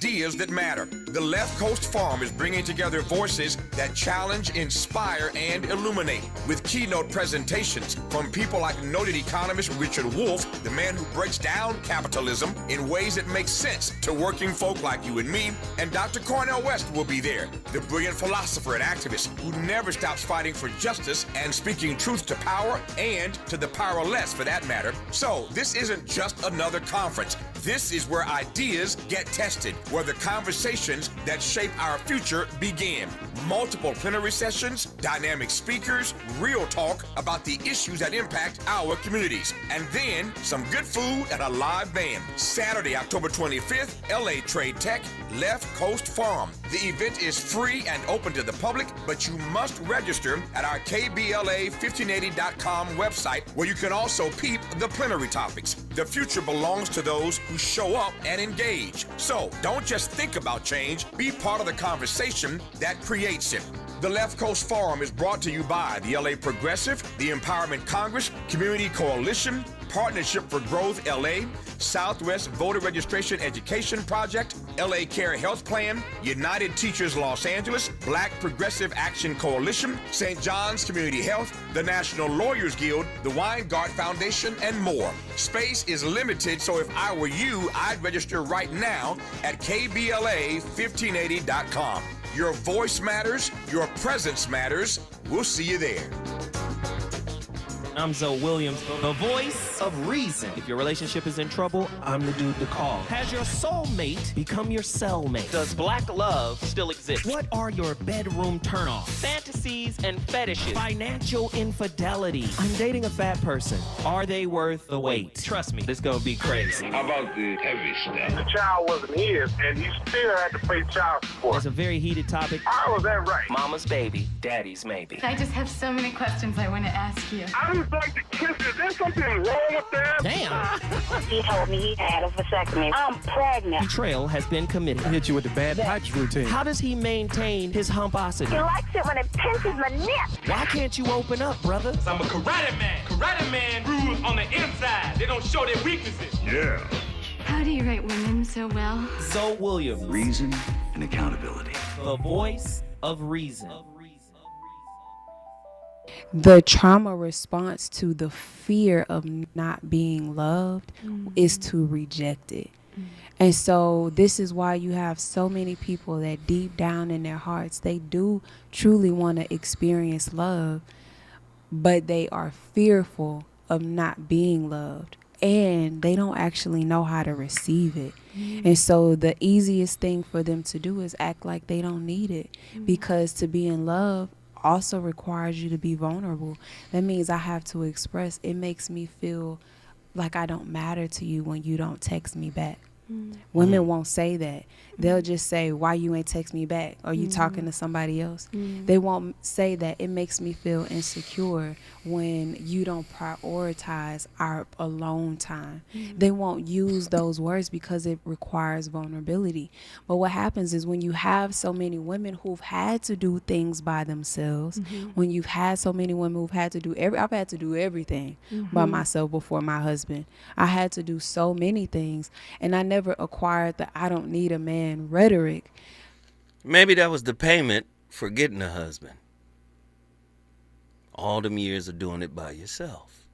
Ideas that matter. The Left Coast Forum is bringing together voices that challenge, inspire, and illuminate with keynote presentations from people like noted economist Richard Wolff, the man who breaks down capitalism in ways that make sense to working folk like you and me, and Dr. Cornel West will be there, the brilliant philosopher and activist who never stops fighting for justice and speaking truth to power and to the powerless for that matter. So this isn't just another conference. This is where ideas get tested, where the conversations that shape our future begin. Multiple plenary sessions, dynamic speakers, real talk about the issues that impact our communities, and then some good food and a live band. Saturday, October 25th, LA Trade Tech, Left Coast Forum. The event is free and open to the public, but you must register at our KBLA1580.com website, where you can also peep the plenary topics. The future belongs to those who show up and engage. So don't just think about change, be part of the conversation that creates it. The Left Coast Forum is brought to you by the LA Progressive, the Empowerment Congress, Community Coalition, Partnership for Growth LA, Southwest Voter Registration Education Project, LA Care Health Plan, United Teachers Los Angeles, Black Progressive Action Coalition, St. John's Community Health, the National Lawyers Guild, the Weingart Foundation, and more. Space is limited, so if I were you, I'd register right now at KBLA1580.com. Your voice matters, your presence matters. We'll see you there. I'm Zoe Williams, the voice of reason. If your relationship is in trouble, I'm the dude to call. Has your soulmate become your cellmate? Does black love still exist? What are your bedroom turnoffs? Fantasies and fetishes. Financial infidelity. I'm dating a fat person. Are they worth the wait? Trust me, this gonna be crazy. How about the heavy stuff? The child wasn't his, and he still had to pay child support. It's a very heated topic. How was that right? Mama's baby, daddy's maybe. I just have so many questions I want to ask you. I just like to kiss. Is there something wrong with that? Damn. He told me he had a vasectomy. I'm pregnant. Betrayal has been committed. Hit you with the bad pipes routine. How does he maintain his humposity? He likes it when it pinches my neck. Why can't you open up, brother? I'm a karate man. Karate man rules on the inside. They don't show their weaknesses. Yeah. How do you write women so well? Zoe Williams, Reason and accountability. the voice of reason. The trauma response to the fear of not being loved is to reject it. And so this is why you have so many people that deep down in their hearts, they do truly want to experience love, but they are fearful of not being loved, and they don't actually know how to receive it. And so the easiest thing for them to do is act like they don't need it, because to be in love also requires you to be vulnerable. That means I have to express. It makes me feel like I don't matter to you when you don't text me back. Women won't say that. They'll just say, why you ain't text me back? Are you talking to somebody else? They won't say that. It makes me feel insecure when you don't prioritize our alone time. They won't use those words because it requires vulnerability. But what happens is when you have so many women who've had to do things by themselves, when you've had so many women who've had to do I've had to do everything by myself before my husband. I had to do so many things, and I never acquired the I don't need a man rhetoric. Maybe that was the payment for getting a husband. All them years of doing it by yourself.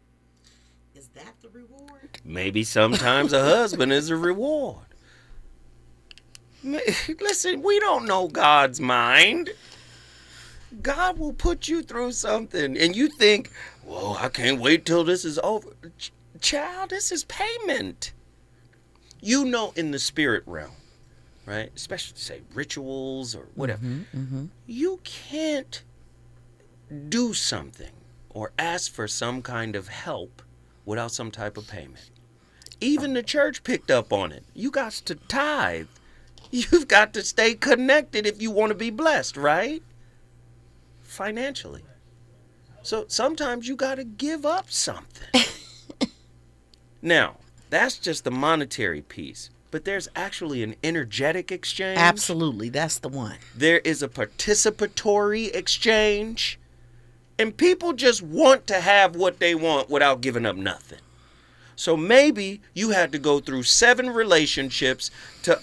Is that the reward? Maybe sometimes a husband is a reward. Listen, we don't know God's mind. God will put you through something, and you think, whoa, I can't wait till this is over. Child, this is payment. You know, in the spirit realm, right? Especially, say, rituals or whatever. You can't do something or ask for some kind of help without some type of payment. Even the church picked up on it. You got to tithe. You've got to stay connected if you want to be blessed, right? Financially. So sometimes you got to give up something. Now, that's just the monetary piece. But there's actually an energetic exchange. Absolutely. That's the one. There is a participatory exchange. And people just want to have what they want without giving up nothing. So maybe you had to go through 7 relationships to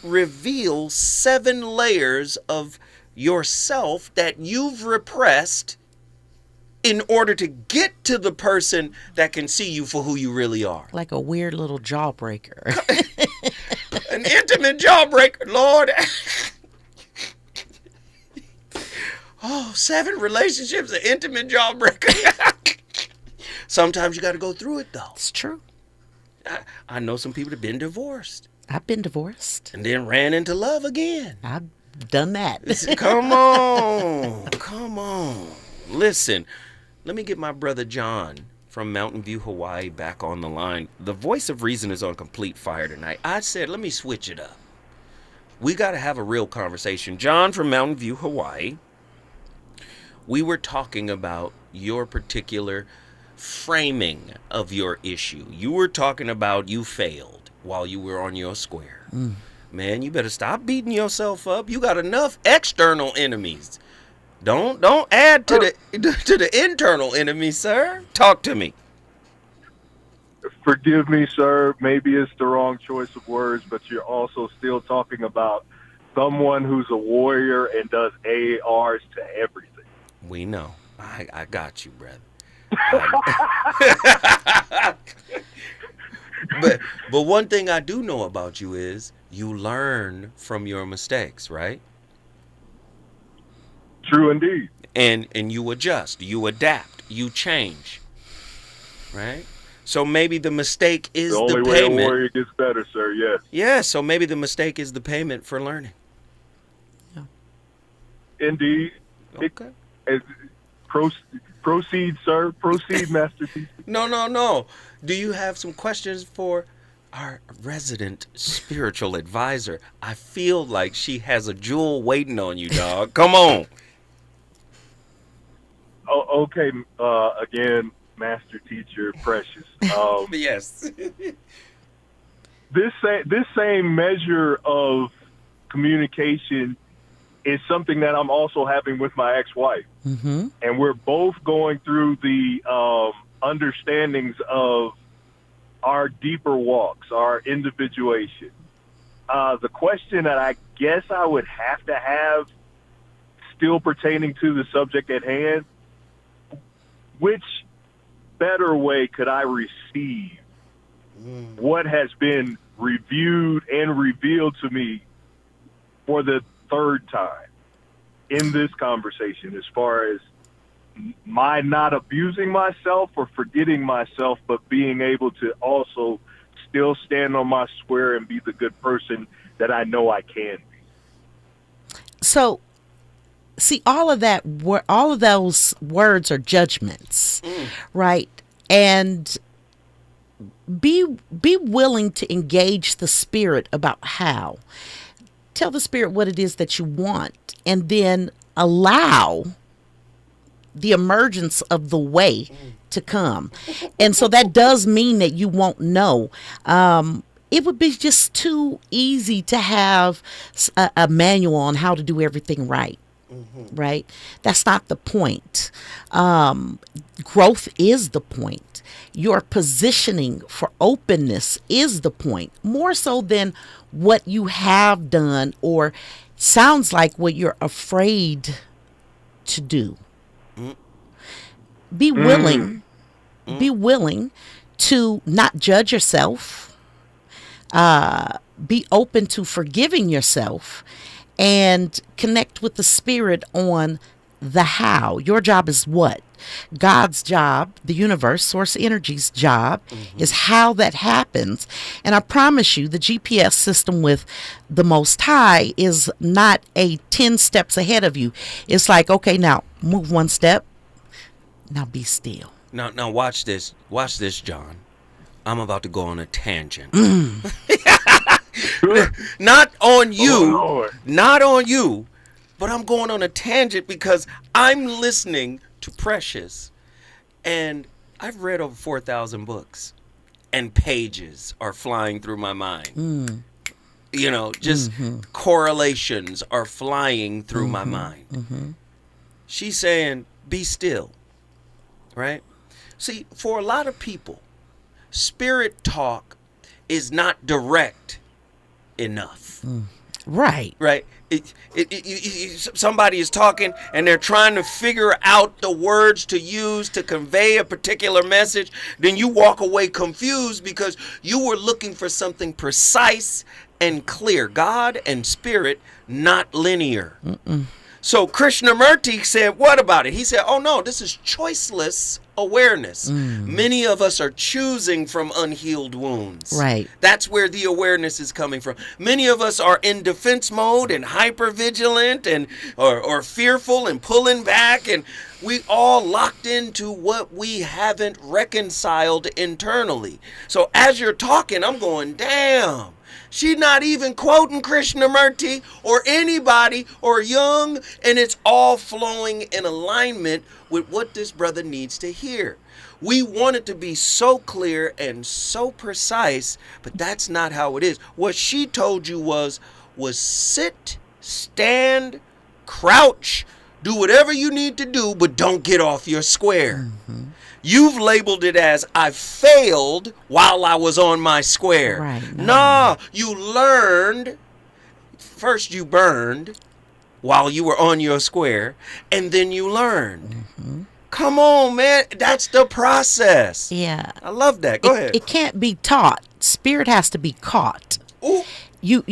reveal 7 layers of yourself that you've repressed in order to get to the person that can see you for who you really are. Like a weird little jawbreaker. An intimate jawbreaker, Lord. Oh, 7 relationships, an intimate jawbreaker. Sometimes you got to go through it, though. It's true. I know some people that have been divorced. I've been divorced. And then ran into love again. I've done that. Come on. Come on. Listen, let me get my brother John from Mountain View, Hawaii back on the line. The voice of reason is on complete fire tonight. I said, let me switch it up. We got to have a real conversation. John from Mountain View, Hawaii. We were talking about your particular framing of your issue. You were talking about you failed while you were on your square. Man, you better stop beating yourself up. You got enough external enemies. Don't add to the internal enemy, sir. Talk to me. Forgive me, sir. Maybe it's the wrong choice of words, but you're also still talking about someone who's a warrior and does ARs to everything. We know. I got you, brother. But one thing I do know about you is you learn from your mistakes, right? True indeed. And you adjust, you adapt, you change, right? So maybe the mistake is the only payment. way a warrior gets better, sir. Yes. Yeah. So maybe the mistake is the payment for learning. Yeah. Indeed. Okay. Proceed, sir. Proceed, Master Teacher. No. Do you have some questions for our resident spiritual advisor? I feel like she has a jewel waiting on you, dog. Come on. Oh, okay. Again, Master Teacher, Precious. Yes. This same measure of communication is something that I'm also having with my ex-wife. Mm-hmm. And we're both going through the understandings of our deeper walks, our individuation. The question that I guess I would have to have, still pertaining to the subject at hand, which better way could I receive what has been reviewed and revealed to me for the 3rd time in this conversation, as far as my not abusing myself or forgetting myself, but being able to also still stand on my square and be the good person that I know I can be. So, see, all of those words are judgments, right? And be willing to engage the spirit about how. Tell the spirit what it is that you want, and then allow the emergence of the way to come. And so that does mean that you won't know. It would be just too easy to have a manual on how to do everything right. Right? That's not the point. Growth is the point. Your positioning for openness is the point, more so than what you have done or sounds like what you're afraid to do. Be willing. Be willing to not judge yourself. Be open to forgiving yourself and connect with the spirit on the how. Your job is what? God's job, the universe, source energy's job is how that happens. And I promise you, the GPS system with the Most High is not a 10 steps ahead of you. It's like, okay, now move 1 step. Now be still. Now watch this. Watch this, John. I'm about to go on a tangent. Not on you. Oh, not on you. But I'm going on a tangent because I'm listening to Precious. And I've read over 4,000 books. And pages are flying through my mind. You know, just correlations are flying through my mind. She's saying, be still. Right? See, for a lot of people, spirit talk is not direct. enough. Right. Right. Somebody is talking and they're trying to figure out the words to use to convey a particular message. Then you walk away confused because you were looking for something precise and clear. God and spirit, not linear. So Krishnamurti said, what about it? He said, oh no, this is choiceless awareness. Many of us are choosing from unhealed wounds. Right. That's where the awareness is coming from. Many of us are in defense mode and hypervigilant and or fearful and pulling back, and we all locked into what we haven't reconciled internally. So as you're talking, I'm going, damn. She's not even quoting Krishnamurti or anybody or Jung, and it's all flowing in alignment with what this brother needs to hear. We want it to be so clear and so precise, but that's not how it is. What she told you was sit, stand, crouch, do whatever you need to do, but don't get off your square. You've labeled it as I failed while I was on my square. Right. Nah, you learned. First you burned while you were on your square, and then you learned. Come on, man. That's the process. Yeah. I love that. Go ahead. It can't be taught. Spirit has to be caught. Ooh.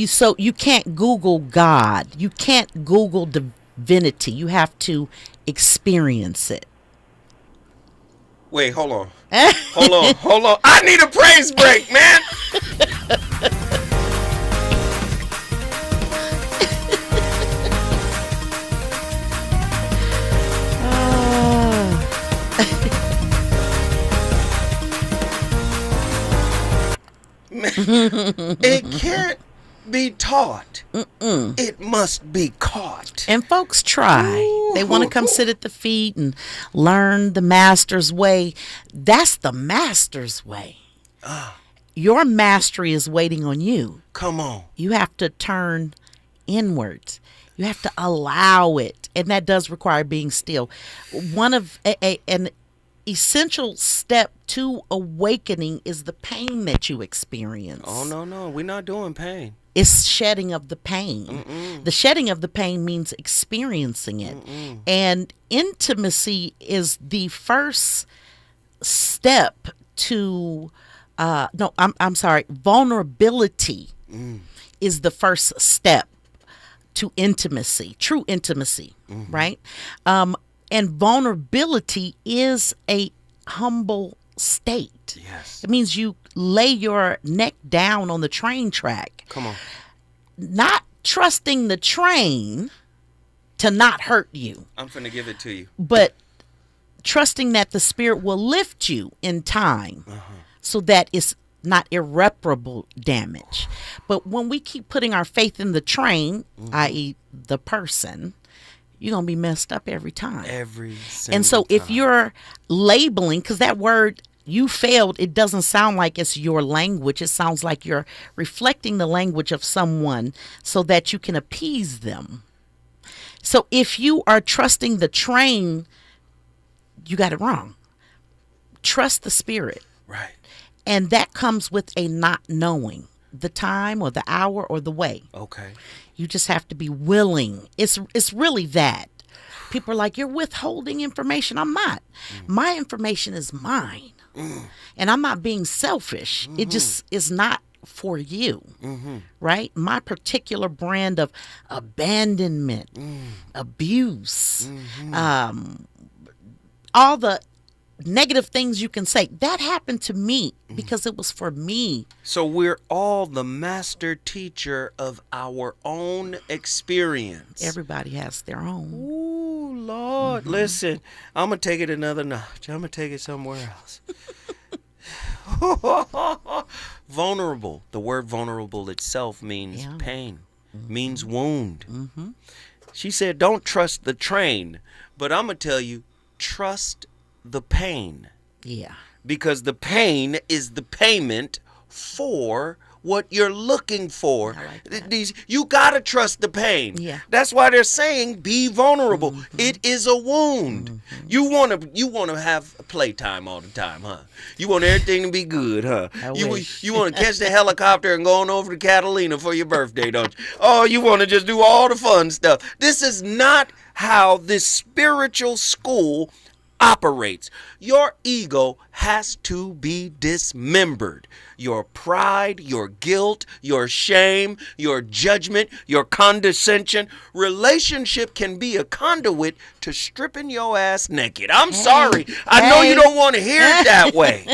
So you can't Google God. You can't Google divinity. You have to experience it. Wait, hold on. Hold on. I need a praise break, man. It can't be taught. It must be caught. And folks try. They want to come sit at the feet and learn the master's way. That's the master's way. Your mastery is waiting on you. Come on. You have to turn inwards. You have to allow it. And that does require being still. One of an essential step to awakening is the pain that you experience. Oh, no. We're not doing pain. It's shedding of the pain. The shedding of the pain means experiencing it. And intimacy is the first step to, vulnerability is the first step to intimacy, true intimacy, right? And vulnerability is a humble state. Yes. It means you lay your neck down on the train track. Come on. Not trusting the train to not hurt you, I'm finna give it to you. but trusting that the spirit will lift you in time so that it's not irreparable damage. But when we keep putting our faith in the train, i.e. the person, you're going to be messed up every time. Every single And so if time. you're labeling, because that word, you failed, it doesn't sound like it's your language. It sounds like you're reflecting the language of someone so that you can appease them. So if you are trusting the train, you got it wrong. Trust the spirit. Right. And that comes with a not knowing the time or the hour or the way. Okay. You just have to be willing. It's really that. People are like, you're withholding information. I'm not. My information is mine. And I'm not being selfish. It just is not for you. Right? My particular brand of abandonment, abuse, all the negative things you can say, that happened to me because it was for me. So we're all the master teacher of our own experience. Everybody has their own. Ooh, Lord. Listen, I'm going to take it another notch. I'm going to take it somewhere else. Vulnerable. The word vulnerable itself means pain, means wound. She said, don't trust the train, but I'm going to tell you, trust the pain. Yeah. Because the pain is the payment for what you're looking for. I like that. These, you gotta trust the pain. Yeah. That's why they're saying be vulnerable. It is a wound. You wanna have playtime all the time, huh? You want everything to be good, huh? You want to catch the helicopter and go on over to Catalina for your birthday, don't you? Oh, you want to just do all the fun stuff. This is not how this spiritual school operates. Your ego has to be dismembered. Your pride, your guilt, your shame, your judgment, your condescension. Relationship can be a conduit to stripping your ass naked. I'm sorry. I know you don't want to hear it that way.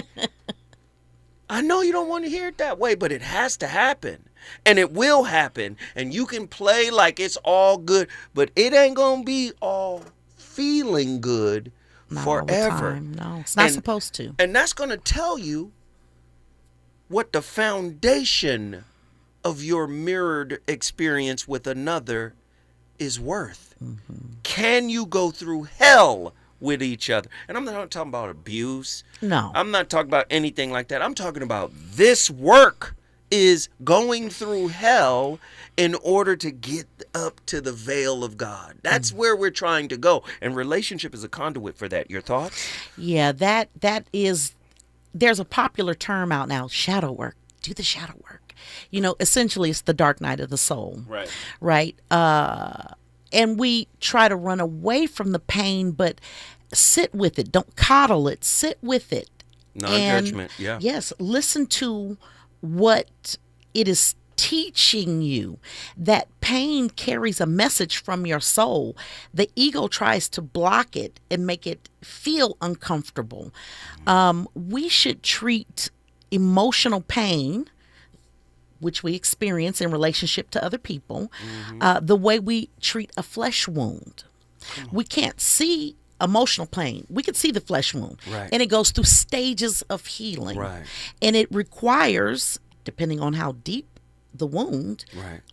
I know you don't want to hear it that way, but it has to happen. And it will happen. And you can play like it's all good, but it ain't going to be all feeling good Not forever. all the time. No, it's not supposed to. And that's going to tell you what the foundation of your mirrored experience with another is worth. Can you go through hell with each other? And I'm not talking about abuse. No. I'm not talking about anything like that. I'm talking about this work is going through hell in order to get up to the veil of God. That's where we're trying to go. And relationship is a conduit for that. Your thoughts? Yeah, that is, there's a popular term out now, shadow work. Do the shadow work. You know, essentially it's the dark night of the soul. Right. Right? And we try to run away from the pain, but sit with it. Don't coddle it. Sit with it. Non-judgment, yeah. Yes, listen to what it is teaching you. That pain carries a message from your soul. The ego tries to block it and make it feel uncomfortable. We should treat emotional pain, which we experience in relationship to other people, the way we treat a flesh wound. We can't see emotional pain. We can see the flesh wound. Right. And it goes through stages of healing. Right. And it requires, depending on how deep the wound,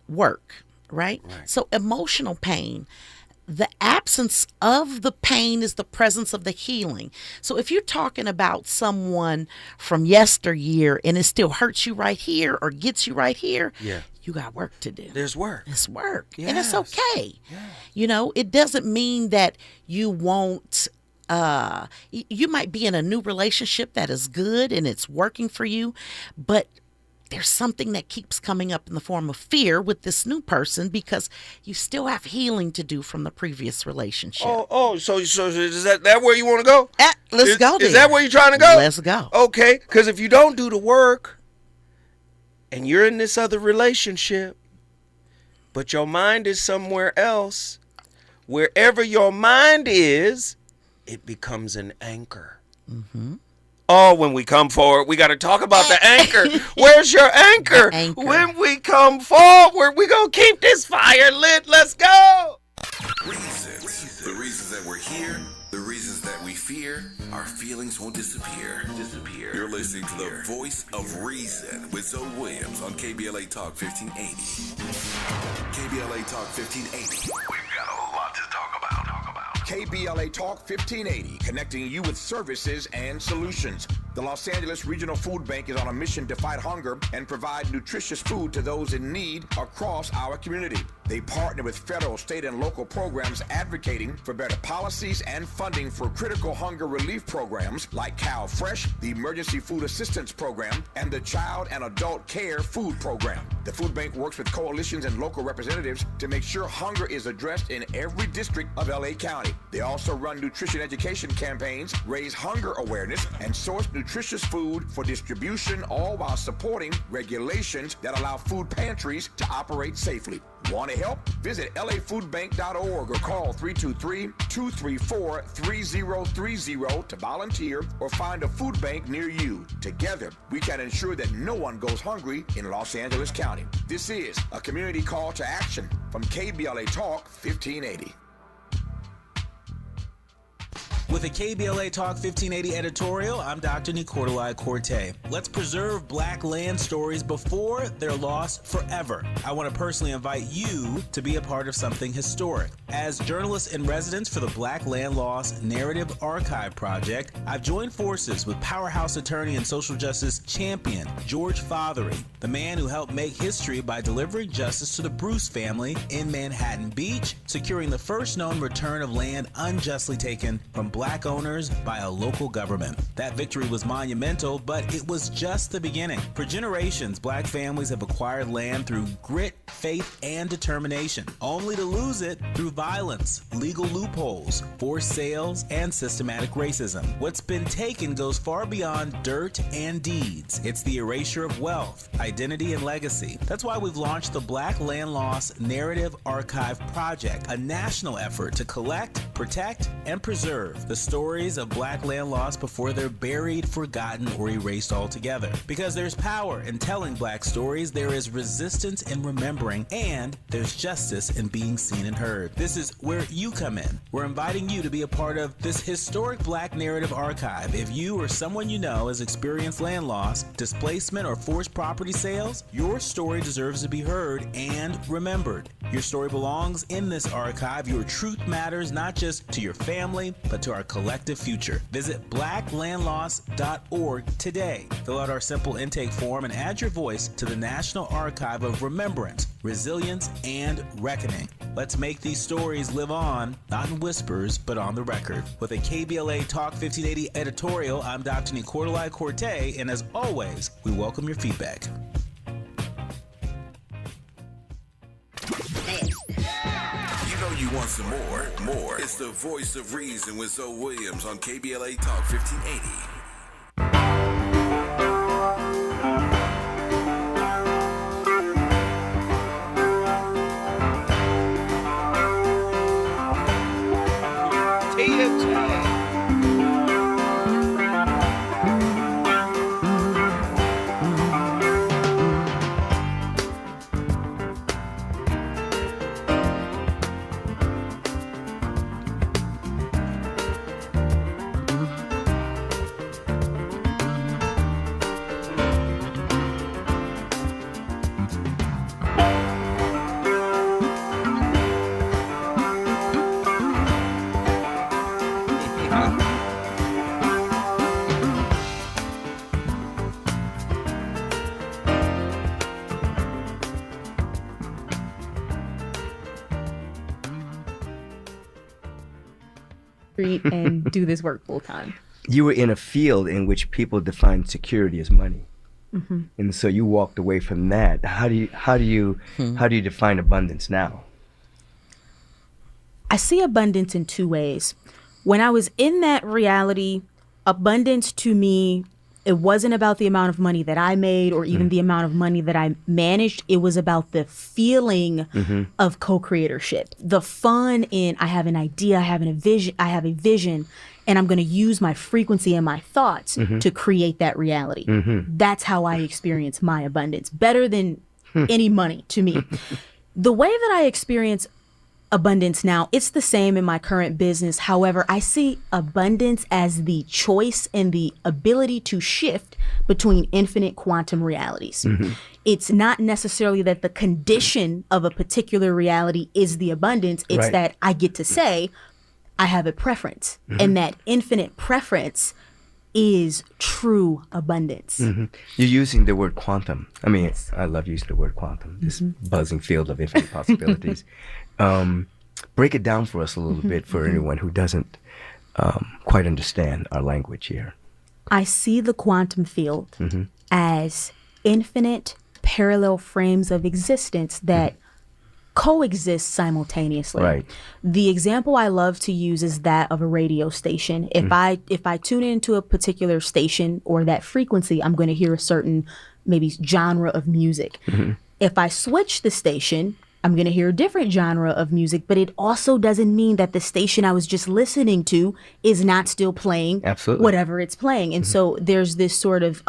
work. Right? So emotional pain, the absence of the pain is the presence of the healing. So if you're talking about someone from yesteryear and it still hurts you right here or gets you right here, you got work to do. There's work. It's work. Yes. And it's okay. Yeah. You know, it doesn't mean that you won't, you might be in a new relationship that is good and it's working for you, but there's something that keeps coming up in the form of fear with this new person because you still have healing to do from the previous relationship. So is that where you want to go? Let's go there. Is that where you're trying to go? Let's go. Okay, because if you don't do the work and you're in this other relationship, but your mind is somewhere else, wherever your mind is, it becomes an anchor. Oh, when we come forward, we got to talk about the anchor. Where's your anchor? When we come forward, we going to keep this fire lit. Let's go. Reasons. The reasons that we're here, the reasons that we fear, our feelings won't disappear. You're listening to the voice of reason with Zoe Williams on KBLA Talk 1580. KBLA Talk 1580. We've got a lot to talk about. KBLA Talk 1580, connecting you with services and solutions. The Los Angeles Regional Food Bank is on a mission to fight hunger and provide nutritious food to those in need across our community. They partner with federal, state, and local programs advocating for better policies and funding for critical hunger relief programs like Cow Fresh, the Emergency Food Assistance Program, and the Child and Adult Care Food Program. The food bank works with coalitions and local representatives to make sure hunger is addressed in every district of LA County. They also run nutrition education campaigns, raise hunger awareness, and source nutritious food for distribution, all while supporting regulations that allow food pantries to operate safely. Want to help? Visit lafoodbank.org or call 323-234-3030 to volunteer or find a food bank near you. Together, we can ensure that no one goes hungry in Los Angeles County. This is a community call to action from KBLA Talk 1580. With a KBLA Talk 1580 editorial, I'm Dr. Nicolai Corte. Let's preserve black land stories before they're lost forever. I want to personally invite you to be a part of something historic. As journalist in residence for the Black Land Lost Narrative Archive Project, I've joined forces with powerhouse attorney and social justice champion George Fothery, the man who helped make history by delivering justice to the Bruce family in Manhattan Beach, securing the first known return of land unjustly taken from black owners by a local government. That victory was monumental, but it was just the beginning. For generations, black families have acquired land through grit, faith, and determination, only to lose it through violence, legal loopholes, forced sales, and systematic racism. What's been taken goes far beyond dirt and deeds. It's the erasure of wealth, identity, and legacy. That's why we've launched the Black Land Lost Narrative Archive Project, a national effort to collect, protect, and preserve the stories of black land lost before they're buried, forgotten, or erased altogether. Because there's power in telling black stories, there is resistance in remembering, and there's justice in being seen and heard. This is where you come in. We're inviting you to be a part of this historic black narrative archive. If you or someone you know has experienced land loss, displacement, or forced property sales, your story deserves to be heard and remembered. Your story belongs in this archive. Your truth matters not just to your family, but to our collective future. Visit blacklandlost.org today. Fill out our simple intake form and add your voice to the National Archive of Remembrance, Resilience, and Reckoning. Let's make these stories live on, not in whispers, but on the record. With a KBLA Talk 1580 editorial, I'm Dr. Nicolai Corte, and as always, we welcome your feedback. You know you want some more. It's the voice of reason with Zoe Williams on KBLA Talk 1580. And do this work full time. You were in a field in which people defined security as money, and so you walked away from that. How do you define abundance now? I see abundance in two ways. When I was in that reality, abundance to me, it wasn't about the amount of money that I made or even the amount of money that I managed. It was about the feeling of co-creatorship, the fun in I have an idea, I have a vision, and I'm going to use my frequency and my thoughts to create that reality. That's how I experience my abundance, better than any money to me. The way that I experience abundance now, it's the same in my current business. However, I see abundance as the choice and the ability to shift between infinite quantum realities. It's not necessarily that the condition of a particular reality is the abundance. It's that I get to say, I have a preference, and that infinite preference is true abundance. You're using the word quantum. I mean, I love using the word quantum, this buzzing field of infinite possibilities. Break it down for us a little bit for anyone who doesn't quite understand our language here. I see the quantum field as infinite parallel frames of existence that coexist simultaneously. Right. The example I love to use is that of a radio station. If I tune into a particular station or that frequency, I'm going to hear a certain maybe genre of music. If I switch the station, I'm going to hear a different genre of music, but it also doesn't mean that the station I was just listening to is not still playing whatever it's playing. And so there's this sort of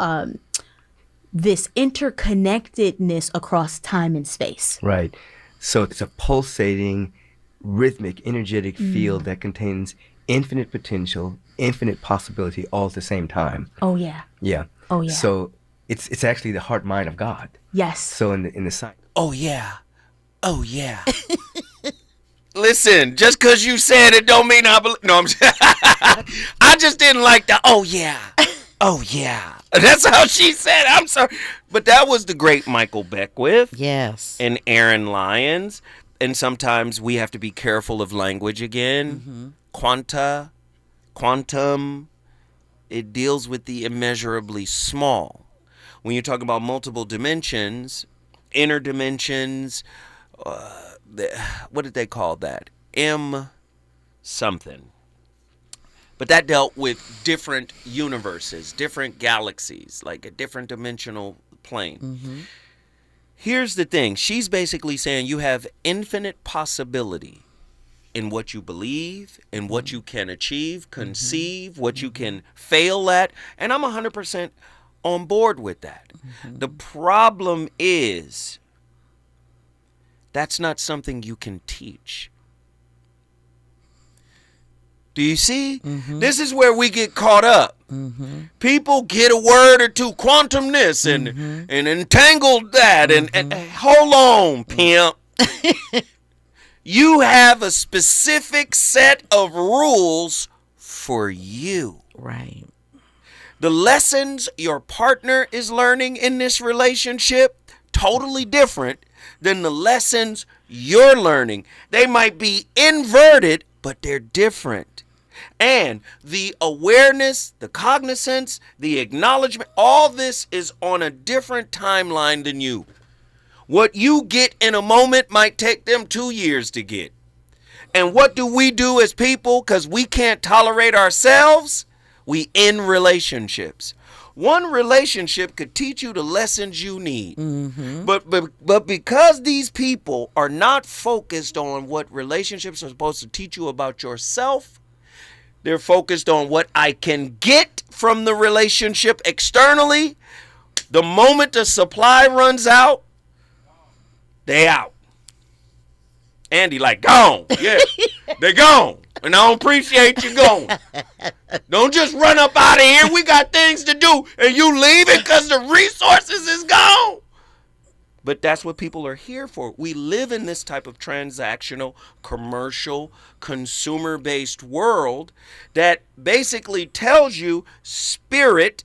this interconnectedness across time and space. Right. So it's a pulsating, rhythmic, energetic field that contains infinite potential, infinite possibility all at the same time. Oh yeah. Yeah. Oh yeah. So it's actually the heart mind of God. Yes. So in the science. Oh yeah. Oh yeah. Listen, just because you said it don't mean I believe. No, I just didn't like the oh yeah. Oh yeah. That's how she said it. I'm sorry. But that was the great Michael Beckwith. Yes. And Aaron Lyons. And sometimes we have to be careful of language again. Mm-hmm. Quantum, it deals with the immeasurably small. When you talk about multiple dimensions, inner dimensions, what did they call that? M something. But that dealt with different universes, different galaxies, like a different dimensional plane. Mm-hmm. Here's the thing. She's basically saying you have infinite possibility in what you believe, in what you can achieve, conceive, what you can fail at. And I'm 100% on board with that. Mm-hmm. The problem is that's not something you can teach. Do you see? Mm-hmm. This is where we get caught up. Mm-hmm. People get a word or two, quantum this and entangled that, and hold on, pimp. You have a specific set of rules for you. Right. The lessons your partner is learning in this relationship, totally different than the lessons you're learning. They might be inverted, but they're different. And the awareness, the cognizance, the acknowledgement, all this is on a different timeline than you. What you get in a moment might take them 2 years to get. And what do we do as people? Because we can't tolerate ourselves, we end relationships. One relationship could teach you the lessons you need. Mm-hmm. But because these people are not focused on what relationships are supposed to teach you about yourself, they're focused on what I can get from the relationship externally. The moment the supply runs out, they out. Andy like, gone. Yeah, they gone. And I don't appreciate you going. Don't just run up out of here. We got things to do. And you leaving because the resources is gone. But that's what people are here for. We live in this type of transactional, commercial, consumer-based world that basically tells you spirit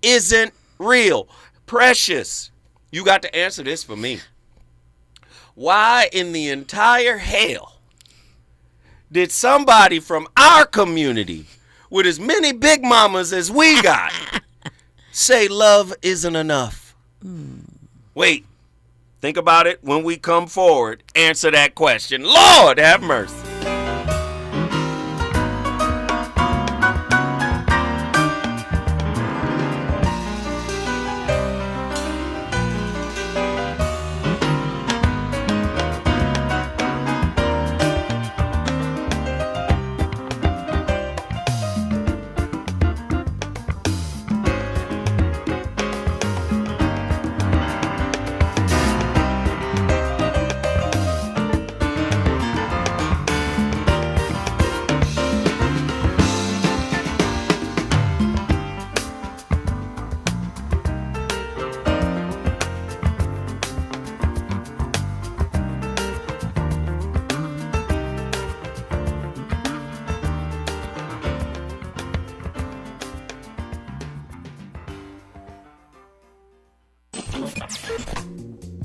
isn't real. Precious, you got to answer this for me. Why in the entire hell did somebody from our community with as many big mamas as we got say love isn't enough? Wait. Think about it when we come forward. Answer that question. Lord, have mercy.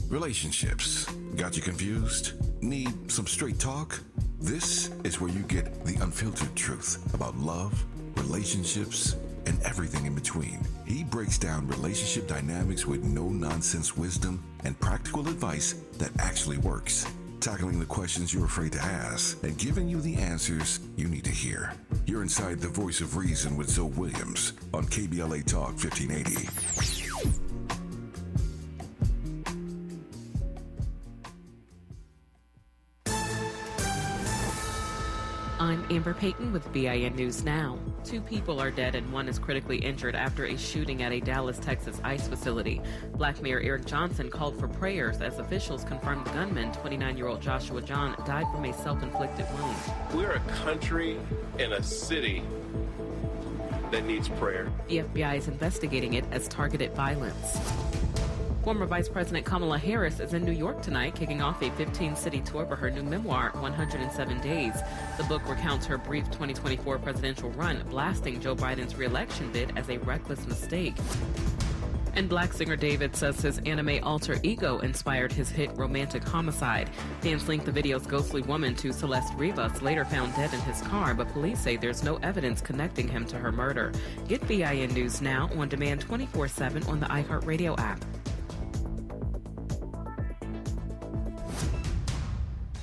Relationships. Got you confused? Need some straight talk? This is where you get the unfiltered truth about love, relationships, and everything in between. He breaks down relationship dynamics with no-nonsense wisdom and practical advice that actually works. Tackling the questions you're afraid to ask and giving you the answers you need to hear. You're inside the Voice of Reason with Zoe Williams on KBLA Talk 1580. I'm Amber Payton with BIN News Now. 2 people are dead and 1 is critically injured after a shooting at a Dallas, Texas ICE facility. Black Mayor Eric Johnson called for prayers as officials confirmed the gunman, 29-year-old Joshua John, died from a self-inflicted wound. We're a country and a city that needs prayer. The FBI is investigating it as targeted violence. Former Vice President Kamala Harris is in New York tonight, kicking off a 15-city tour for her new memoir, 107 Days. The book recounts her brief 2024 presidential run, blasting Joe Biden's re-election bid as a reckless mistake. And Black singer David says his anime alter ego inspired his hit Romantic Homicide. Fans linked the video's ghostly woman to Celeste Rivas, later found dead in his car, but police say there's no evidence connecting him to her murder. Get BIN News Now on demand 24/7 on the iHeartRadio app.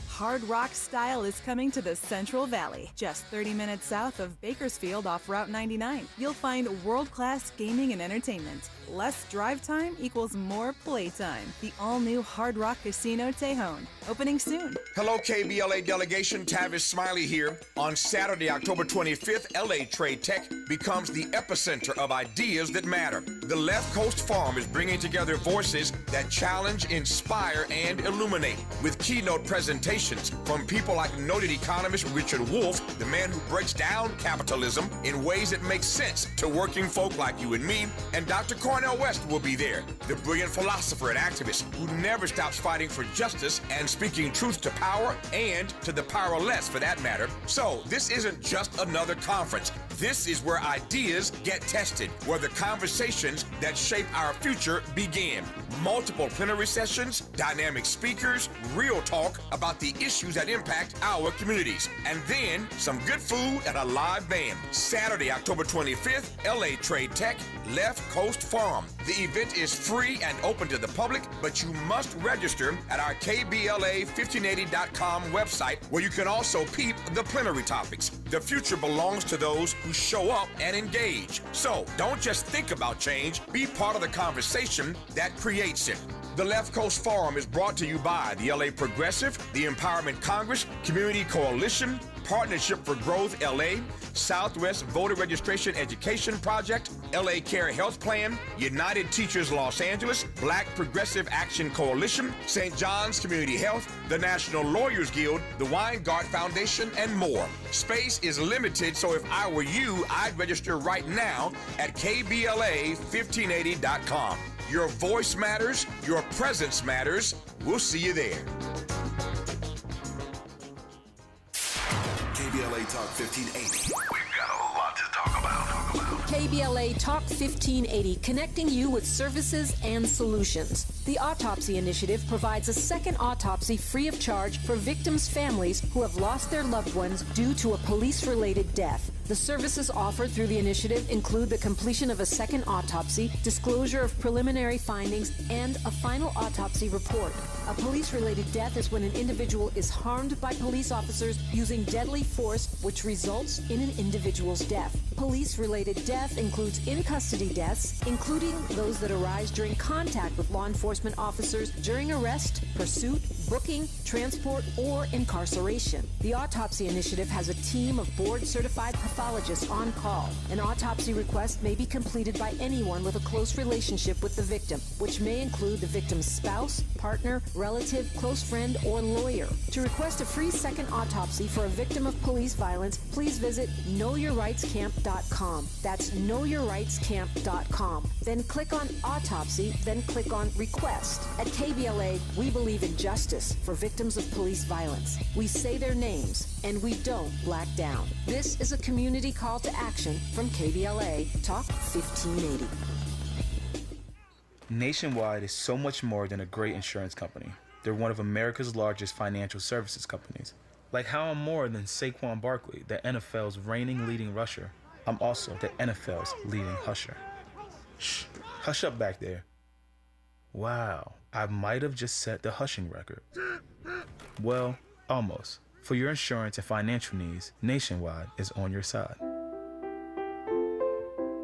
Hard rock style is coming to the Central Valley. Just 30 minutes south of Bakersfield off Route 99. You'll find world-class gaming and entertainment. Less drive time equals more playtime. The all-new Hard Rock Casino Tejon. Opening soon. Hello, KBLA delegation. Tavis Smiley here. On Saturday, October 25th, LA Trade Tech becomes the epicenter of ideas that matter. The Left Coast Forum is bringing together voices that challenge, inspire, and illuminate with keynote presentations from people like noted economist Richard Wolff, the man who breaks down capitalism in ways that make sense to working folk like you and me, and Dr. Cornel West will be there, the brilliant philosopher and activist who never stops fighting for justice and speaking truth to power and to the powerless for that matter. So this isn't just another conference. This is where ideas get tested, where the conversations that shape our future begin. Multiple plenary sessions, dynamic speakers, real talk about the issues that impact our communities, and then some good food and a live band. Saturday, October 25th, LA Trade Tech, Left Coast Forum. The event is free and open to the public, but you must register at our KBLA1580.com website, where you can also peep the plenary topics. The future belongs to those who show up and engage. So don't just think about change, be part of the conversation that creates it. The Left Coast Forum is brought to you by the LA Progressive, the Empowerment Congress, Community Coalition, Partnership for Growth LA, Southwest Voter Registration Education Project, LA Care Health Plan, United Teachers Los Angeles, Black Progressive Action Coalition, St. John's Community Health, the National Lawyers Guild, the Weingart Foundation, and more. Space is limited, so if I were you, I'd register right now at KBLA1580.com. Your voice matters, your presence matters. We'll see you there. KBLA Talk 1580. We've got a lot to talk about. KBLA Talk 1580, connecting you with services and solutions. The Autopsy Initiative provides a second autopsy free of charge for victims' families who have lost their loved ones due to a police-related death. The services offered through the initiative include the completion of a second autopsy, disclosure of preliminary findings, and a final autopsy report. A police-related death is when an individual is harmed by police officers using deadly force, which results in an individual's death. Police-related death includes in-custody deaths, including those that arise during contact with law enforcement officers during arrest, pursuit, booking, transport, or incarceration. The Autopsy Initiative has a team of board-certified pathologists on call. An autopsy request may be completed by anyone with a close relationship with the victim, which may include the victim's spouse, partner, relative, close friend, or lawyer. To request a free second autopsy for a victim of police violence, please visit knowyourrightscamp.com. That's knowyourrightscamp.com. Then click on Autopsy, then click on Request. At KBLA, we believe in justice for victims of police violence. We say their names, and we don't black down. This is a community call to action from KBLA Talk 1580. Nationwide is so much more than a great insurance company. They're one of America's largest financial services companies. Like how I'm more than Saquon Barkley, the NFL's reigning leading rusher. I'm also the NFL's leading husher. Shh, hush up back there. Wow, I might have just set the hushing record. Well, almost. For your insurance and financial needs, Nationwide is on your side.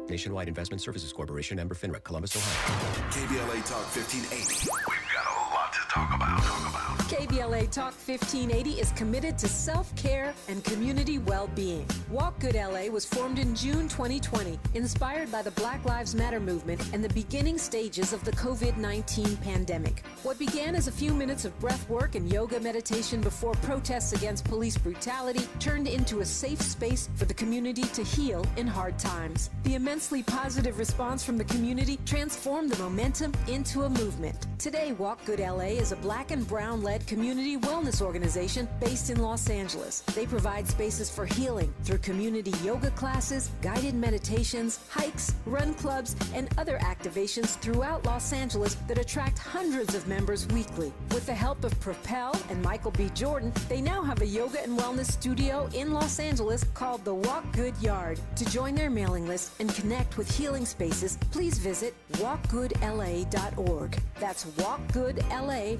Nationwide Investment Services Corporation, member FINRA, Columbus, Ohio. KBLA Talk 1580. We've got a lot to KBLA Talk 1580 is committed to self-care and community well-being. Walk Good LA was formed in June 2020, inspired by the Black Lives Matter movement and the beginning stages of the COVID-19 pandemic. What began as a few minutes of breath work and yoga meditation before protests against police brutality turned into a safe space for the community to heal in hard times. The immensely positive response from the community transformed the momentum into a movement. Today, Walk Good LA is a Black and brown-led community wellness organization based in Los Angeles. They provide spaces for healing through community yoga classes, guided meditations, hikes, run clubs, and other activations throughout Los Angeles that attract hundreds of members weekly. With the help of Propel and Michael B. Jordan, they now have a yoga and wellness studio in Los Angeles called the Walk Good Yard. To join their mailing list and connect with healing spaces, please visit walkgoodla.org. That's walkgoodla.org.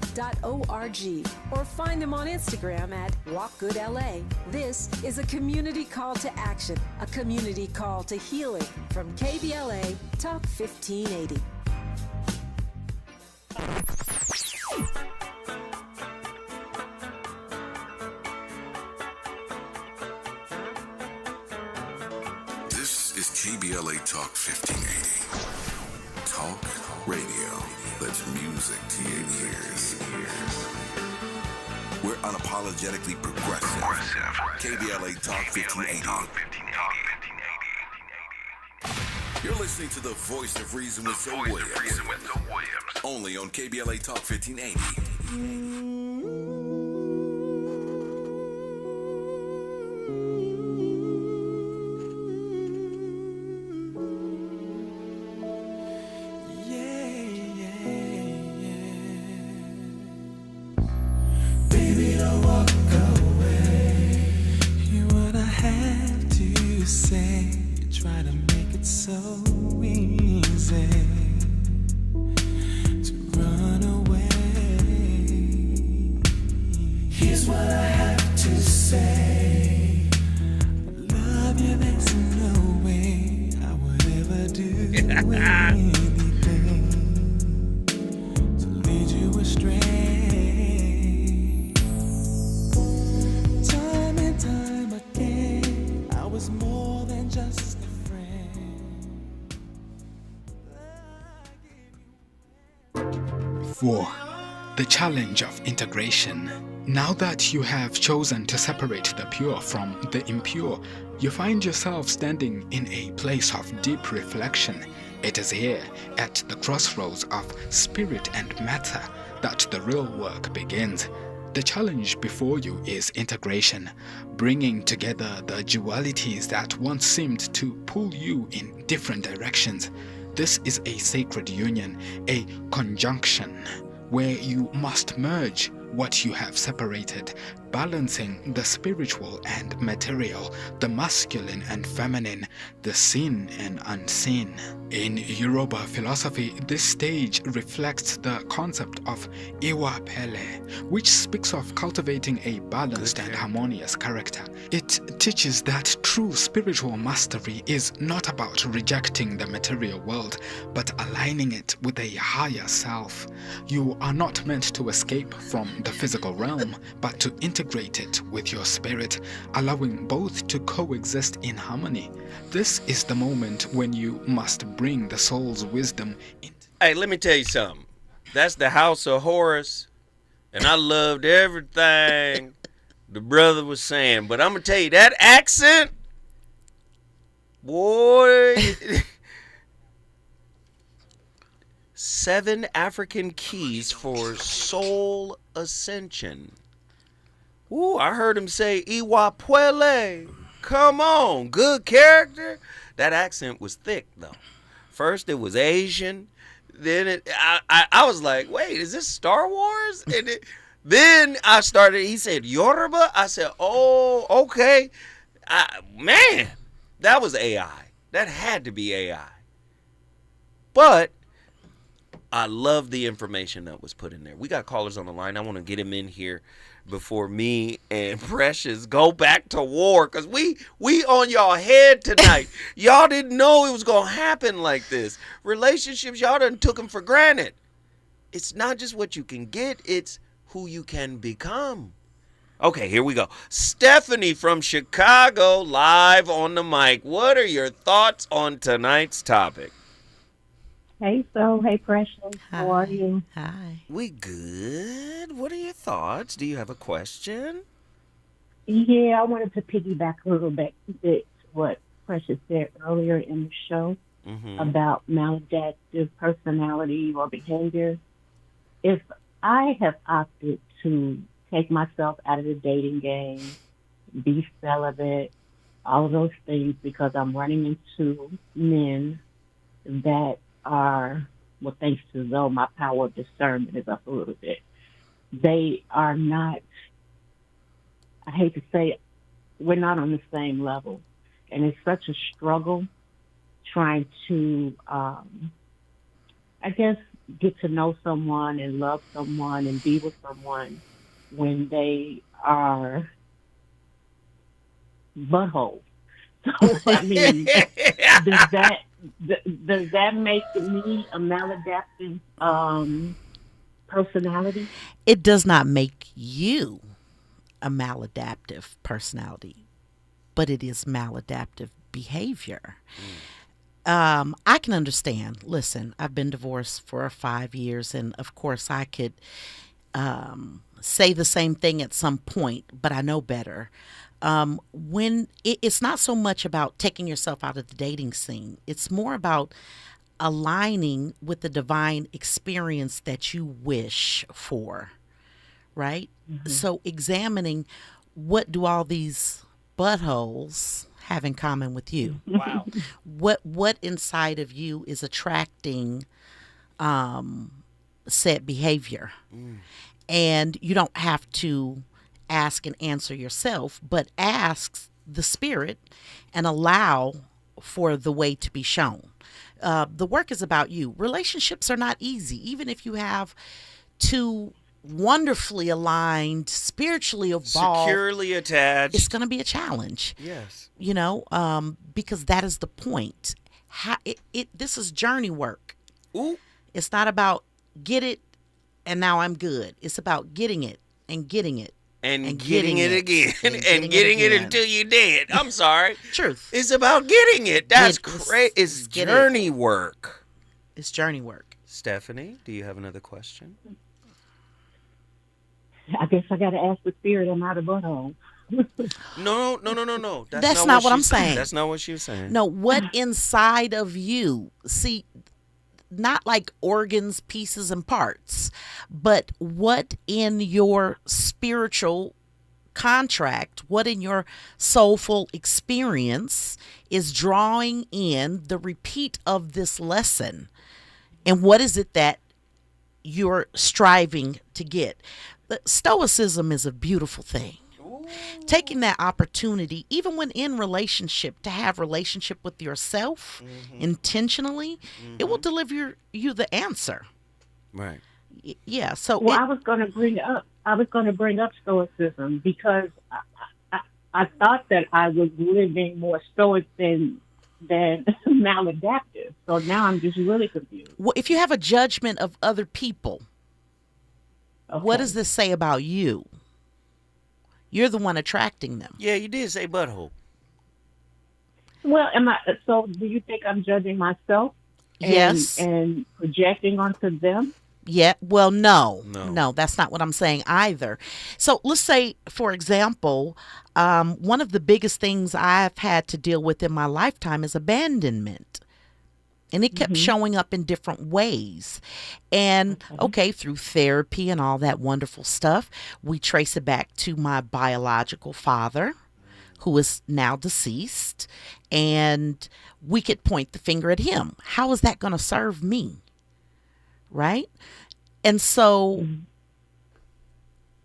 Or find them on Instagram at walkgoodla. This is a community call to action, a community call to healing from KBLA Talk 1580. This is KBLA Talk 1580. Talk radio that's music to your ears. We're unapologetically progressive. KBLA Talk 1580. You're listening to the voice of reason with Zoe Williams. Only on KBLA Talk 1580. Baby, don't walk away. Hear what I have to say. Try to make it so easy to run away. Here's what I have to say. I love you, there's no way I would ever do anything to lead you astray. Time and time again, I was more than just a friend. For the challenge of integration. Now that you have chosen to separate the pure from the impure, you find yourself standing in a place of deep reflection. It is here, at the crossroads of spirit and matter, that the real work begins. The challenge before you is integration, bringing together the dualities that once seemed to pull you in different directions. This is a sacred union, a conjunction, where you must merge what you have separated, balancing the spiritual and material, the masculine and feminine, the seen and unseen. In Yoruba philosophy, this stage reflects the concept of Iwa Pele, which speaks of cultivating a balanced and harmonious character. It teaches that true spiritual mastery is not about rejecting the material world, but aligning it with a higher self. You are not meant to escape from the physical realm, but to integrate it with your spirit, allowing both to coexist in harmony. This is the moment when you must bring the soul's wisdom in. Hey, let me tell you something. That's the House of Horus, and I loved everything the brother was saying. But I'm going to tell you, that accent, boy, 7 African keys for soul ascension. Ooh, I heard him say Iwa Puele. Come on, good character. That accent was thick though. First it was Asian, then I was like, wait, is this Star Wars? And then I started. He said Yoruba. I said, oh, okay. Man, that was AI. That had to be AI. But I love the information that was put in there. We got callers on the line. I want to get him in here before me and Precious go back to war, because we on y'all head tonight. Y'all didn't know it was going to happen like this. Relationships, y'all done took them for granted. It's not just what you can get, it's who you can become. Okay, here we go. Stephanie from Chicago, live on the mic. What are your thoughts on tonight's topic? Hey, hey, Precious. How are you? Hi. We good. What are your thoughts? Do you have a question? Yeah, I wanted to piggyback a little bit what Precious said earlier in the show about maladaptive personality or behavior. If I have opted to take myself out of the dating game, be celibate, all of those things, because I'm running into men that are, well, thanks to though my power of discernment is up a little bit. They are not, I hate to say it, we're not on the same level. And it's such a struggle trying to, I guess, get to know someone and love someone and be with someone when they are buttholes. So, I mean, does that make me a maladaptive personality? It does not make you a maladaptive personality, but it is maladaptive behavior. I can understand. Listen, I've been divorced for 5 years, and of course I could say the same thing at some point, but I know better. When it's not so much about taking yourself out of the dating scene, it's more about aligning with the divine experience that you wish for, right? So examining, what do all these buttholes have in common with you? Wow. What inside of you is attracting said behavior? And you don't have to ask and answer yourself, but ask the spirit and allow for the way to be shown. The work is about you. Relationships are not easy. Even if you have two wonderfully aligned, spiritually evolved, securely attached, it's going to be a challenge. Yes. You know, because that is the point. This is journey work. Ooh. It's not about get it and now I'm good. It's about getting it and getting it. And getting it again. And getting it until you're dead. I'm sorry. Truth. It's about getting it. That's great. It's journey work. It's journey work. Stephanie, do you have another question? I guess I got to ask the spirit. I'm out of butthole. No. That's not what I'm saying. That's not what she was saying. No, what inside of you? See, not like organs, pieces, and parts, but what in your spiritual contract, what in your soulful experience is drawing in the repeat of this lesson? And what is it that you're striving to get? Stoicism is a beautiful thing. Taking that opportunity, even when in relationship, to have relationship with yourself intentionally, it will deliver you the answer. Right. Yeah. So I was going to bring up stoicism because I thought that I was living more stoic than maladaptive. So now I'm just really confused. Well, if you have a judgment of other people, what does this say about you? You're the one attracting them. Yeah, you did say butthole. Well, so do you think I'm judging myself? Yes. And projecting onto them? Yeah. Well, no, that's not what I'm saying either. So let's say, for example, one of the biggest things I've had to deal with in my lifetime is abandonment. And it kept showing up in different ways. And okay, through therapy and all that wonderful stuff, we trace it back to my biological father, who is now deceased. And we could point the finger at him. How is that going to serve me? Right? And so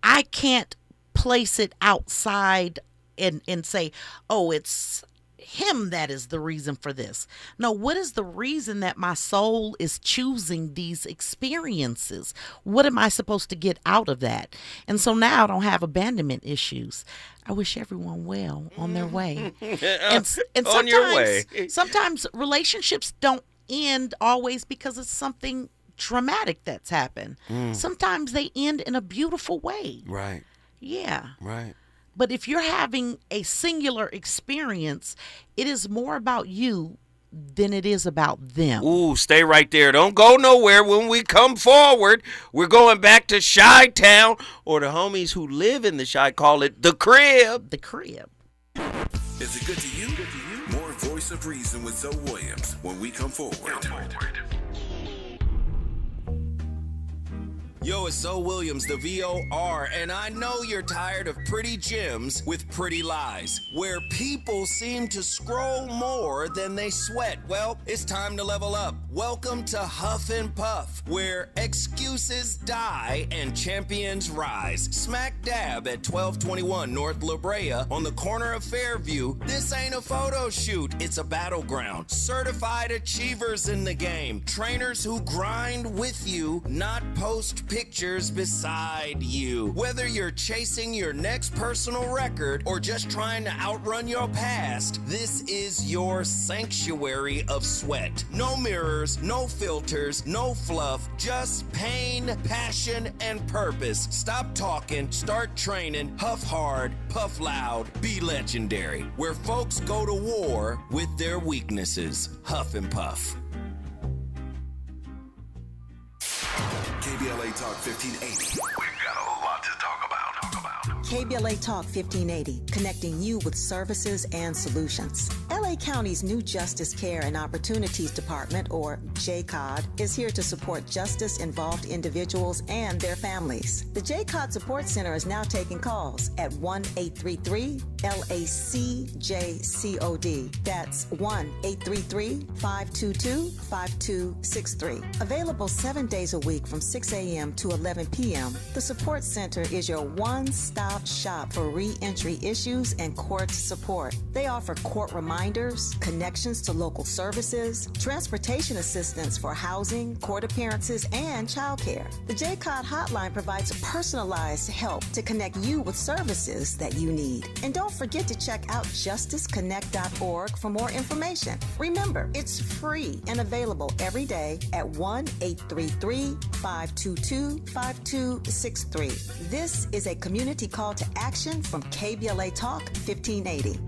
I can't place it outside and say, oh, it's him that is the reason for this. No, what is the reason that my soul is choosing these experiences? What am I supposed to get out of that? And so now I don't have abandonment issues. I wish everyone well on their way. and on your way. Sometimes relationships don't end always because it's something traumatic that's happened. Sometimes they end in a beautiful way. Right. Yeah. Right. But if you're having a singular experience, it is more about you than it is about them. Ooh, stay right there. Don't go nowhere. When we come forward, we're going back to Chi-Town, or the homies who live in the Chi call it the crib. The crib. Is it good to you? More Voice of Reason with Zoe Williams when we come forward. Yo, it's Zoe Williams, the VOR, and I know you're tired of pretty gems with pretty lies, where people seem to scroll more than they sweat. Well, it's time to level up. Welcome to Huff and Puff, where excuses die and champions rise. Smack dab at 1221 North La Brea on the corner of Fairview. This ain't a photo shoot, it's a battleground. Certified achievers in the game. Trainers who grind with you, not post pictures beside you. Whether you're chasing your next personal record or just trying to outrun your past, this is your sanctuary of sweat. No mirrors, no filters, no fluff, just pain, passion, and purpose. Stop talking, start training, huff hard, puff loud, be legendary. Where folks go to war with their weaknesses. Huff and Puff. KBLA Talk 1580. We've got a lot to talk about. KBLA Talk 1580, connecting you with services and solutions. LA County's new Justice Care and Opportunities Department, or JCOD, is here to support justice-involved individuals and their families. The JCOD Support Center is now taking calls at 1-833-LACJCOD. That's 1-833-522-5263. Available 7 days a week from 6 a.m. to 11 p.m., the Support Center is your one-stop shop for re-entry issues and court support. They offer court reminders, connections to local services, transportation assistance for housing, court appearances, and childcare. The JCOD hotline provides personalized help to connect you with services that you need. And don't forget to check out justiceconnect.org for more information. Remember, it's free and available every day at 1-833-522-5263. This is a community call to action from KBLA Talk 1580.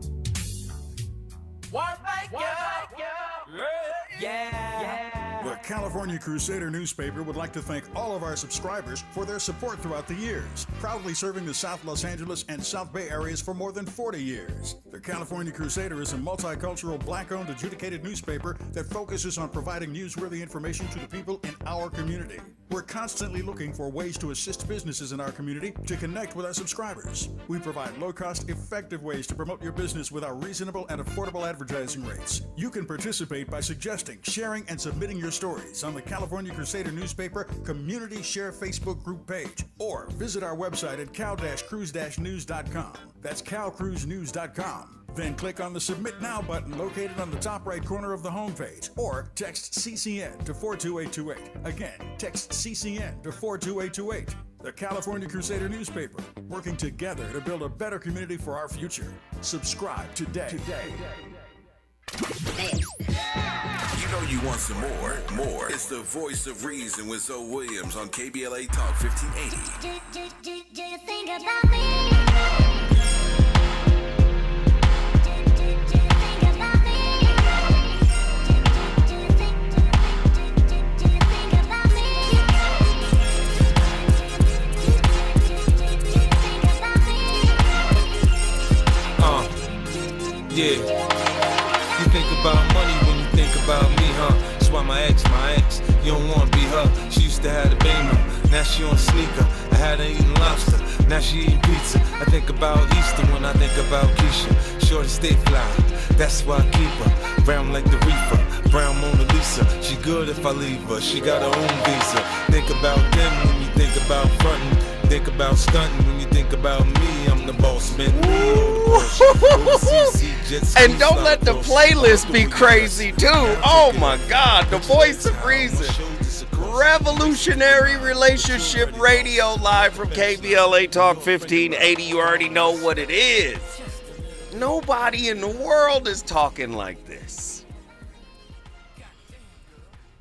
The California Crusader newspaper would like to thank all of our subscribers for their support throughout the years, proudly serving the South Los Angeles and South Bay areas for more than 40 years. The California Crusader is a multicultural, black-owned, adjudicated newspaper that focuses on providing newsworthy information to the people in our community. We're constantly looking for ways to assist businesses in our community to connect with our subscribers. We provide low-cost, effective ways to promote your business with our reasonable and affordable advertising rates. You can participate by suggesting, sharing, and submitting your stories on the California Crusader newspaper Community Share Facebook group page, or visit our website at cal-cruise-news.com. That's calcruisenews.com. Then click on the Submit Now button located on the top right corner of the homepage, or text CCN to 42828. Again, text CCN to 42828. The California Crusader newspaper, working together to build a better community for our future. Subscribe today. You know you want some more. It's the Voice of Reason with Zoe Williams on KBLA Talk 1580. Do you think about me? Yeah, you think about money when you think about me, huh? That's why my ex, you don't wanna be her. She used to have the Beamer, now she on sneaker. I had her eating lobster, now she eating pizza. I think about Easter when I think about Keisha. Shorty stay fly, that's why I keep her. Brown like the reefer, brown Mona Lisa. She good if I leave her, she got her own visa. Think about them when you think about frontin'. Think about stunting when you think about me. I'm the boss man. And don't let the playlist be crazy too. Oh my God, the Voice of Reason. Revolutionary Relationship Radio, live from KBLA Talk 1580. You already know what it is. Nobody in the world is talking like this.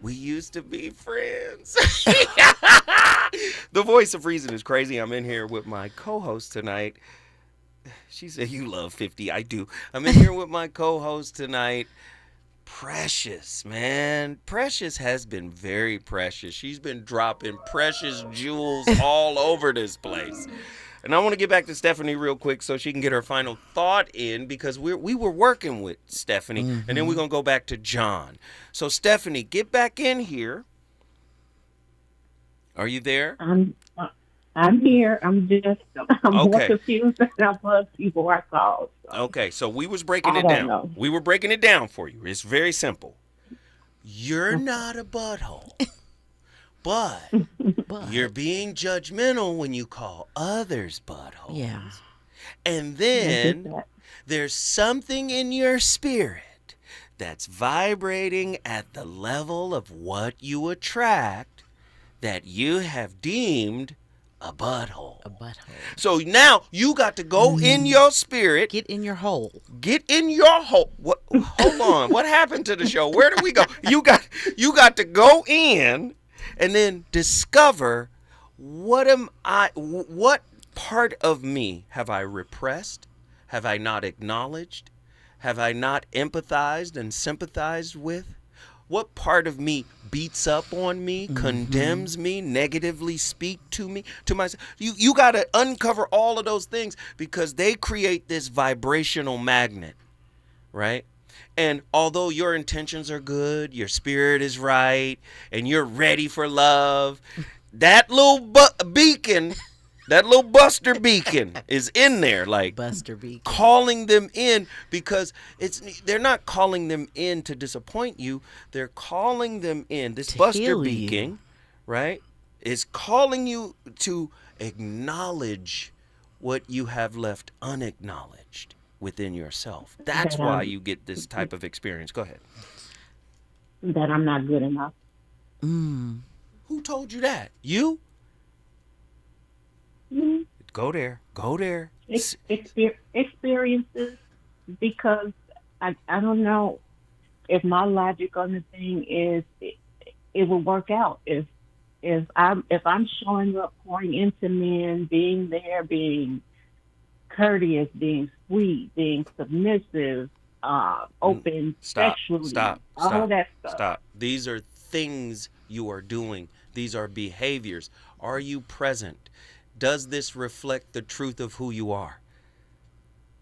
We used to be friends. The voice of reason is crazy. I'm in here with my co-host tonight. She said, you love 50. I do. I'm in here with my co-host tonight. Precious, man. Precious has been very precious. She's been dropping precious jewels all over this place. And I want to get back to Stephanie real quick so she can get her final thought in, because we were working with Stephanie, and then we're going to go back to John. So, Stephanie, get back in here. Are you there? I'm here. I'm more Okay. confused than I was before I called. So. Okay, so we was breaking I it don't down. know. We were breaking it down for you. It's very simple. You're not a butthole, but you're being judgmental when you call others buttholes. Yeah. And then there's something in your spirit that's vibrating at the level of what you attract that you have deemed a butthole. A butthole. So now you got to go in your spirit. Get in your hole. Get in your hole. What? Hold on. What happened to the show? Where did we go? You got to go in and then discover what part of me have I repressed? Have I not acknowledged? Have I not empathized and sympathized with? What part of me beats up on me, condemns me, negatively speak to me, to myself? You got to uncover all of those things, because they create this vibrational magnet, right? And although your intentions are good, your spirit is right, and you're ready for love, that little beacon, that little Buster beacon is in there, like Buster beacon, calling them in, because they're not calling them in to disappoint you. They're calling them in. This to Buster heal beacon, you. right, is calling you to acknowledge what you have left unacknowledged within yourself. That's why you get this type of experience. Go ahead. That I'm not good enough. Who told you that? You? Go there. Go there. Experiences, because I don't know if my logic on the thing is it will work out if I'm showing up, pouring into men, being there, being courteous, being sweet, being submissive, open sexually, all of that stuff. Stop. These are things you are doing. These are behaviors. Are you present? Does this reflect the truth of who you are?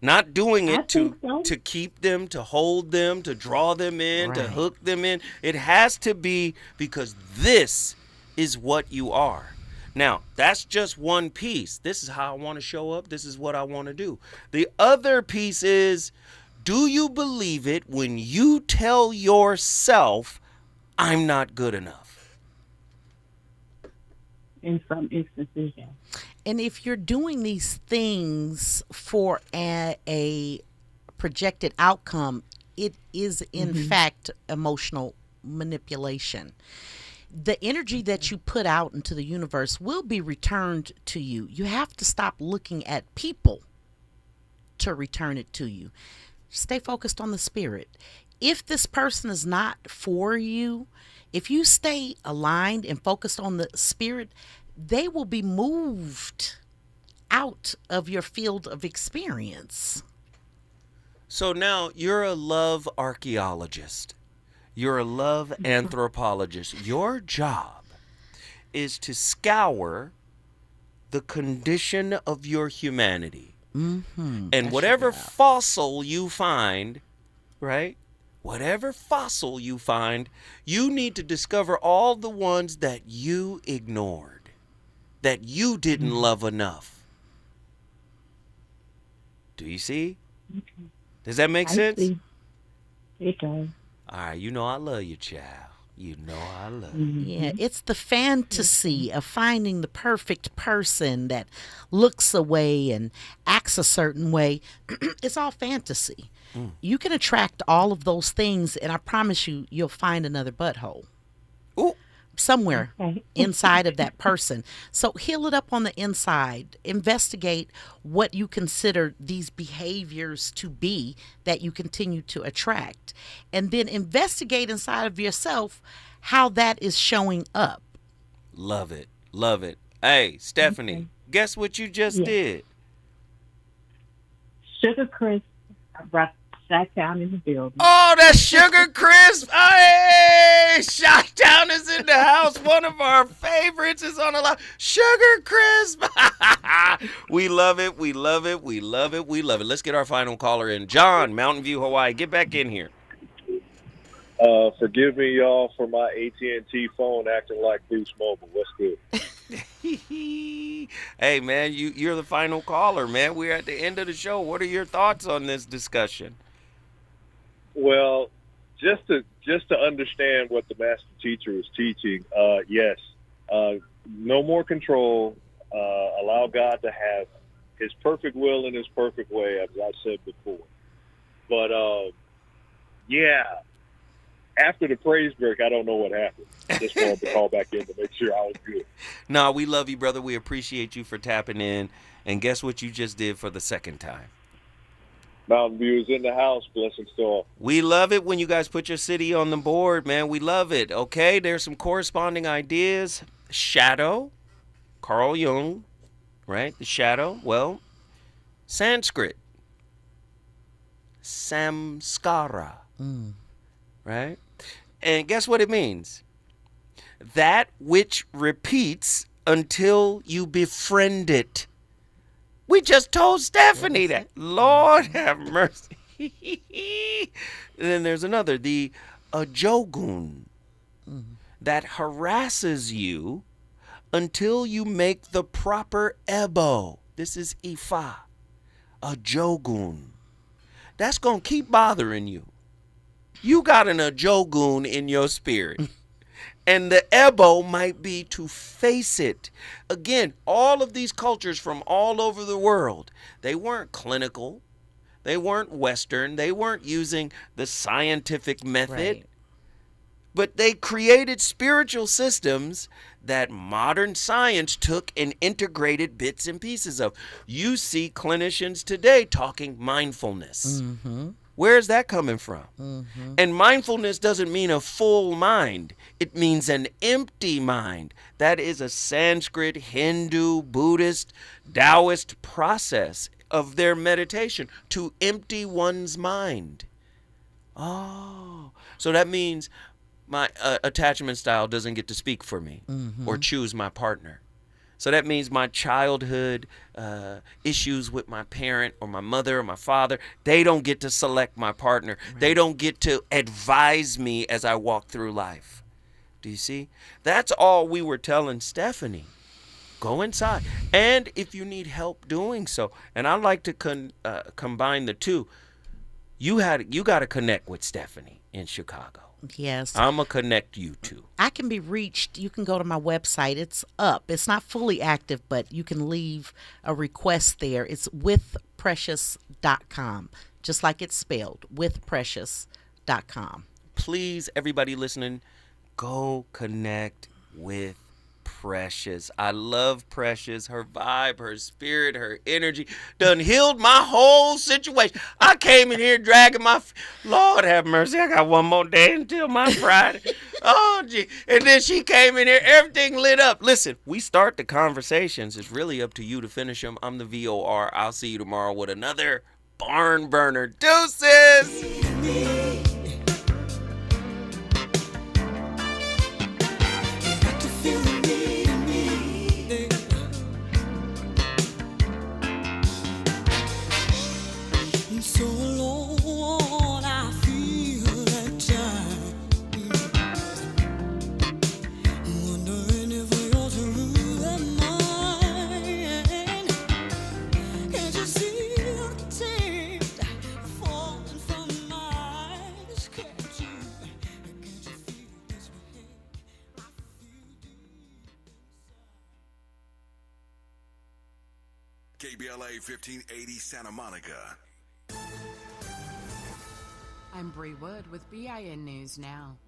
Not doing it to keep them, to hold them, to draw them in, to hook them in. It has to be because this is what you are. Now, that's just one piece. This is how I want to show up. This is what I want to do. The other piece is, do you believe it when you tell yourself, I'm not good enough? In some instances, yeah. And if you're doing these things for a projected outcome, it is in fact emotional manipulation. The energy that you put out into the universe will be returned to you. You have to stop looking at people to return it to you. Stay focused on the spirit. If this person is not for you, if you stay aligned and focused on the spirit, they will be moved out of your field of experience. So now you're a love archaeologist. You're a love anthropologist. Your job is to scour the condition of your humanity. And whatever fossil you find, right? Whatever fossil you find, you need to discover all the ones that you ignored, that you didn't love enough. Do you see? Does that make sense? See. It does. All right, you know I love you, child. You know I love you. Yeah, it's the fantasy of finding the perfect person that looks a way and acts a certain way. It's all fantasy. You can attract all of those things, and I promise you, you'll find another butthole. Somewhere inside of that person. So heal it up on the inside. Investigate what you consider these behaviors to be that you continue to attract. And then investigate inside of yourself how that is showing up. Love it. Love it. Hey, Stephanie, guess what you just did? Sugar Crisp. I brought Chi-Town in the building. Oh, that's Sugar Crisp. Hey, Chi-Town is in the house. One of our favorites is on the line. Sugar Crisp. We love it. We love it. We love it. We love it. Let's get our final caller in. John, Mountain View, Hawaii. Get back in here. Forgive me, y'all, for my AT&T phone acting like Boost Mobile. What's good? Hey, man, you're the final caller, man. We're at the end of the show. What are your thoughts on this discussion? Well, just to understand what the master teacher was teaching, yes, no more control. Allow God to have His perfect will and His perfect way, as I said before. But yeah, after the praise break, I don't know what happened. I just wanted to call back in to make sure I was good. No, we love you, brother. We appreciate you for tapping in. And guess what you just did for the second time? Mountain View is in the house. Blessings to all. We love it when you guys put your city on the board, man. We love it. Okay, there's some corresponding ideas. Shadow, Carl Jung, right? The shadow. Well, Sanskrit, samskara, right? And guess what it means? That which repeats until you befriend it. We just told Stephanie that. Lord have mercy. And then there's another, the ajogun, that harasses you until you make the proper ebo. This is Ifa, ajogun. That's going to keep bothering you. You got an ajogun in your spirit. And the ebo might be to face it. Again, all of these cultures from all over the world, they weren't clinical. They weren't Western. They weren't using the scientific method. Right. But they created spiritual systems that modern science took and integrated bits and pieces of. You see clinicians today talking mindfulness. Mm-hmm. Where's that coming from? Mm-hmm. And mindfulness doesn't mean a full mind. It means an empty mind. That is a Sanskrit, Hindu, Buddhist, Taoist process of their meditation, to empty one's mind. Oh, so that means my attachment style doesn't get to speak for me or choose my partner. So that means my childhood issues with my parent or my mother or my father, they don't get to select my partner. Right. They don't get to advise me as I walk through life. Do you see? That's all we were telling Stephanie. Go inside. And if you need help doing so, and I like to combine the two, you got to connect with Stephanie in Chicago. Yes. I'm going to connect you two. I can be reached. You can go to my website. It's up. It's not fully active, but you can leave a request there. It's withprecious.com, just like it's spelled, withprecious.com. Please, everybody listening, go connect with Precious. I love Precious. Her vibe, her spirit, her energy done healed my whole situation. I came in here dragging my... Lord have mercy. I got one more day until my Friday. Oh, gee. And then she came in here. Everything lit up. Listen, we start the conversations. It's really up to you to finish them. I'm the VOR. I'll see you tomorrow with another barn burner. Deuces! So alone, I feel at times, wondering if you're through the mind. Can't you see the tears falling from my eyes? Can't you feel this way? I feel deep inside. KBLA 1580 Santa Monica. I'm Bree Wood with BIN News Now.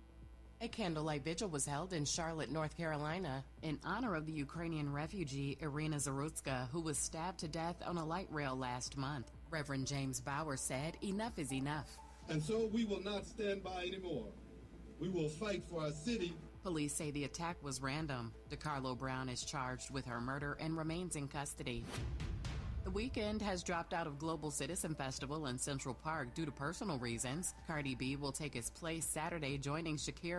A candlelight vigil was held in Charlotte, North Carolina, in honor of the Ukrainian refugee Irina Zarutska, who was stabbed to death on a light rail last month. Reverend James Bauer said, "Enough is enough." And so we will not stand by anymore. We will fight for our city Police say the attack was random. DeCarlo Brown is charged with her murder and remains in custody. The Weeknd has dropped out of Global Citizen Festival in Central Park due to personal reasons. Cardi B will take his place Saturday, joining Shakira